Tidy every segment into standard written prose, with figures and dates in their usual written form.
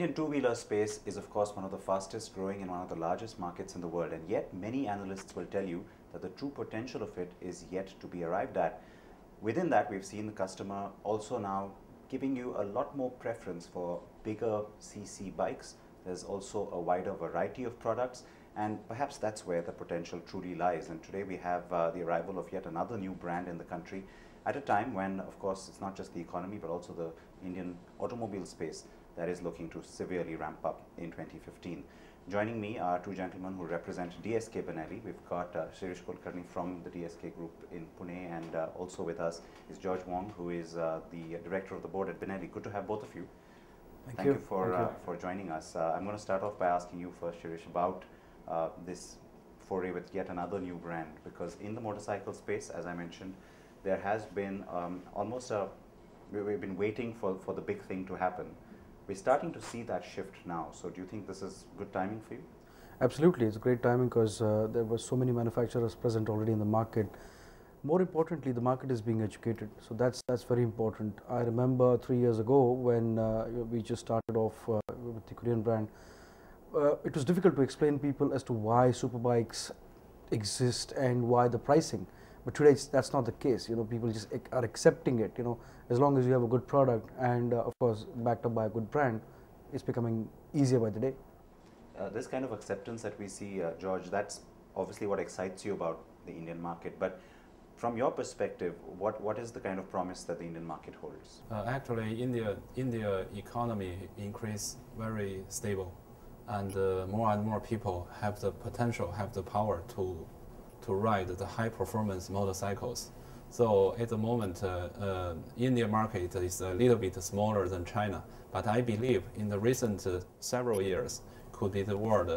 Indian two-wheeler space is of course one of the fastest growing and one of the largest markets in the world, and yet many analysts will tell you that the true potential of it is yet to be arrived at. Within that, we've seen the customer also now giving you a lot more preference for bigger CC bikes. There's also a wider variety of products, and perhaps that's where the potential truly lies. And today we have the arrival of yet another new brand in the country at a time when, of course, it's not just the economy but also the Indian automobile space that is looking to severely ramp up in 2015. Joining me are two gentlemen who represent DSK Benelli. We've got Shirish Kulkarni from the DSK group in Pune, and also with us is George Wang, who is the director of the board at Benelli. Good to have both of you. Thank you for joining us. I'm going to start off by asking you first, Shirish, about this foray with yet another new brand, because in the motorcycle space, as I mentioned, there has been we've been waiting for the big thing to happen. We're starting to see that shift now. So do you think this is good timing for you? Absolutely, it's great timing because there were so many manufacturers present already in the market. More importantly, the market is being educated, so that's very important. I remember 3 years ago when we just started off with the Korean brand. It was difficult to explain people as to why superbikes exist and why the pricing. But today that's not the case. People just are accepting it. As long as you have a good product and of course backed up by a good brand, it's becoming easier by the day. This kind of acceptance that we see, George, that's obviously what excites you about the Indian market. But from your perspective, what is the kind of promise that the Indian market holds? Actually, India economy increase very stable, and more people have the potential, have the power to ride the high performance motorcycles. So at the moment, India market is a little bit smaller than China, but I believe in the recent several years could be the world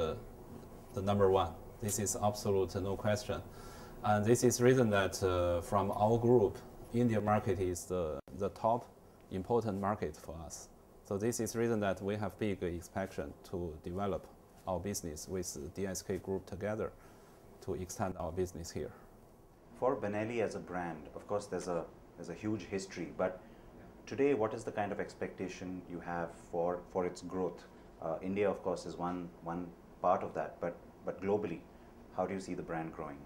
the number one. This is absolute no question. And this is reason that from our group, India market is the top important market for us. So this is reason that we have big expectation to develop our business with DSK group together to extend our business here. For Benelli as a brand, of course, there's a huge history. But today, what is the kind of expectation you have for its growth? India, of course, is one part of that. But globally, how do you see the brand growing?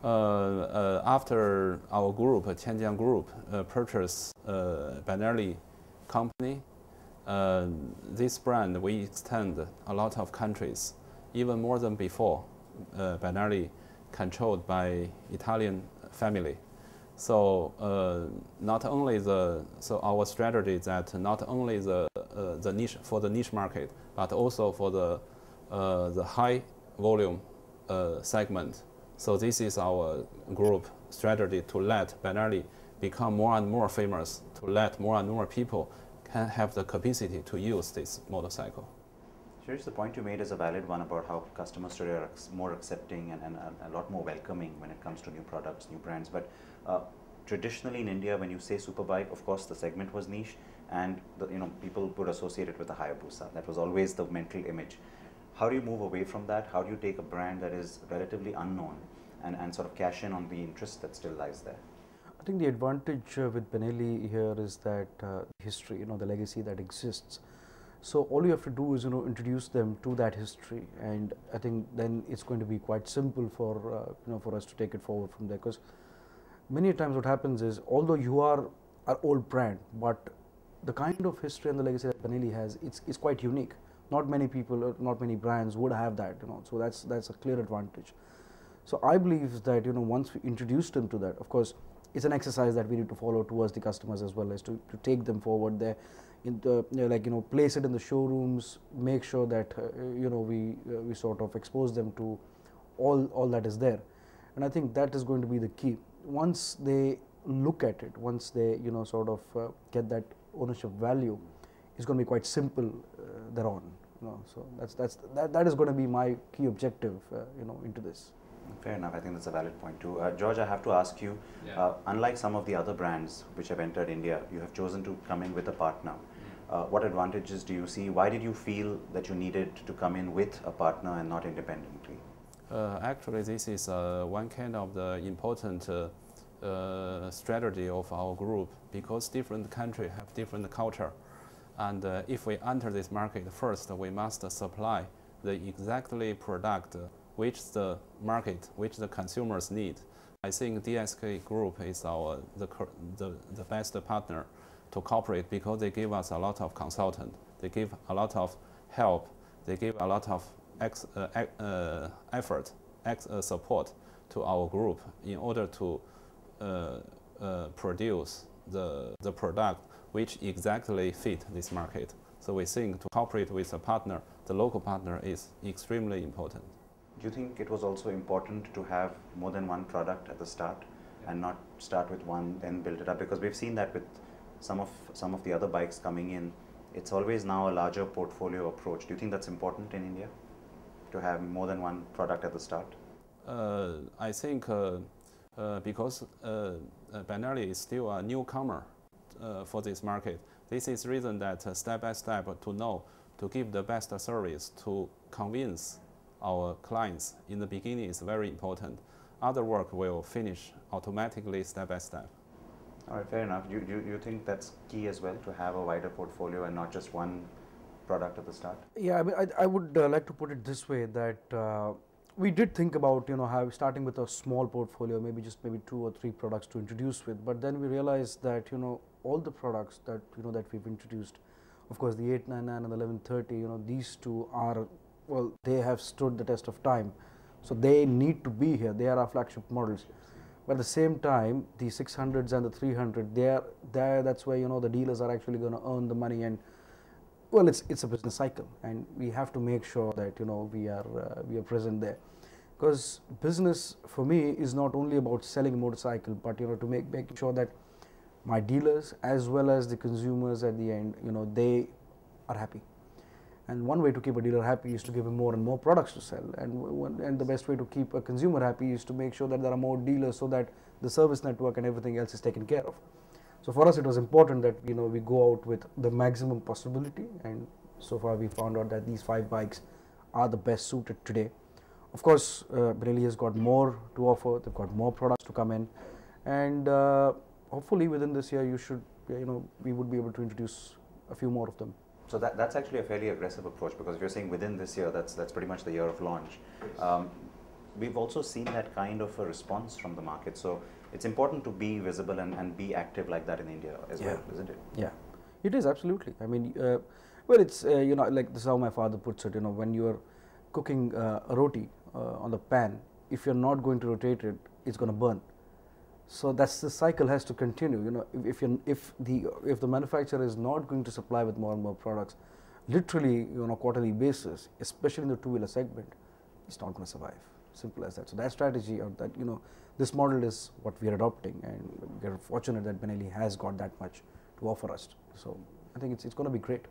After our group, Tianjiang Group, purchased Benelli company, this brand we extend a lot of countries, even more than before. Benelli controlled by Italian family. So not only our strategy is that not only the niche for the niche market, but also for the high volume segment. So this is our group strategy to let Benelli become more and more famous, to let more and more people can have the capacity to use this motorcycle. Shirish, the point you made is a valid one about how customers today are more accepting and a lot more welcoming when it comes to new products, new brands. But traditionally in India, when you say superbike, of course the segment was niche, and people would associate it with a Hayabusa. That was always the mental image. How do you move away from that? How do you take a brand that is relatively unknown and sort of cash in on the interest that still lies there? I think the advantage with Benelli here is that history, the legacy that exists. So all you have to do is introduce them to that history, and I think then it's going to be quite simple for for us to take it forward from there. Because many times what happens is, although you are an old brand, but the kind of history and the legacy that Benelli has, it's quite unique. Not many people, not many brands would have that. So that's a clear advantage. So I believe that once we introduce them to that, of course, it's an exercise that we need to follow towards the customers as well, as to take them forward there. Place it in the showrooms, make sure that we sort of expose them to all that is there, and I think that is going to be the key. Once they look at it, once they sort of get that ownership value, it's going to be quite simple thereon. So that is going to be my key objective into this. Fair enough. I think that's a valid point too. George, I have to ask you, unlike some of the other brands which have entered India, you have chosen to come in with a partner. What advantages do you see? Why did you feel that you needed to come in with a partner and not independently? Actually, this is one kind of the important strategy of our group, because different countries have different culture. And if we enter this market, first we must supply the exactly product which the market, which the consumers need. I think DSK Group is the best partner to cooperate because they give us a lot of consultant, they give a lot of help, they give a lot of effort, support to our group in order to produce the product which exactly fit this market. So we think to cooperate with a partner, the local partner, is extremely important. Do you think it was also important to have more than one product at the start and not start with one then build it up? Because we've seen that with some of the other bikes coming in, it's always now a larger portfolio approach. Do you think that's important in India, to have more than one product at the start? I think because Benelli is still a newcomer for this market, this is reason that step by step to give the best service, to convince our clients in the beginning is very important. Other work will finish automatically step by step. All right, fair enough. You think that's key as well, to have a wider portfolio and not just one product at the start? Yeah, I mean, I would like to put it this way, that we did think about, starting with a small portfolio, maybe 2 or 3 products to introduce with, but then we realized that, all the products that, that we've introduced, of course the 899 and the 1130, these two are, well, they have stood the test of time. So they need to be here. They are our flagship models. But at the same time, the 600s and the 300, that's where, the dealers are actually going to earn the money, and well, it's a business cycle, and we have to make sure that, we are present there. Because business for me is not only about selling a motorcycle, but, to making sure that my dealers as well as the consumers at the end, they are happy. And one way to keep a dealer happy is to give him more and more products to sell. And the best way to keep a consumer happy is to make sure that there are more dealers, so that the service network and everything else is taken care of. So for us, it was important that, we go out with the maximum possibility. And so far, we found out that these 5 bikes are the best suited today. Of course, Benelli has got more to offer. They've got more products to come in. And hopefully within this year, we would be able to introduce a few more of them. So that's actually a fairly aggressive approach, because if you're saying within this year, that's pretty much the year of launch. We've also seen that kind of a response from the market. So it's important to be visible and be active like that in India as well, isn't it? Yeah, it is, absolutely. I mean, well, it's, like this is how my father puts it, when you're cooking a roti on the pan, if you're not going to rotate it, it's going to burn. So that's the cycle has to continue. If the manufacturer is not going to supply with more and more products, literally on a quarterly basis, especially in the two-wheeler segment, it's not going to survive. Simple as that. So that strategy, or that this model is what we are adopting, and we are fortunate that Benelli has got that much to offer us. So I think it's going to be great.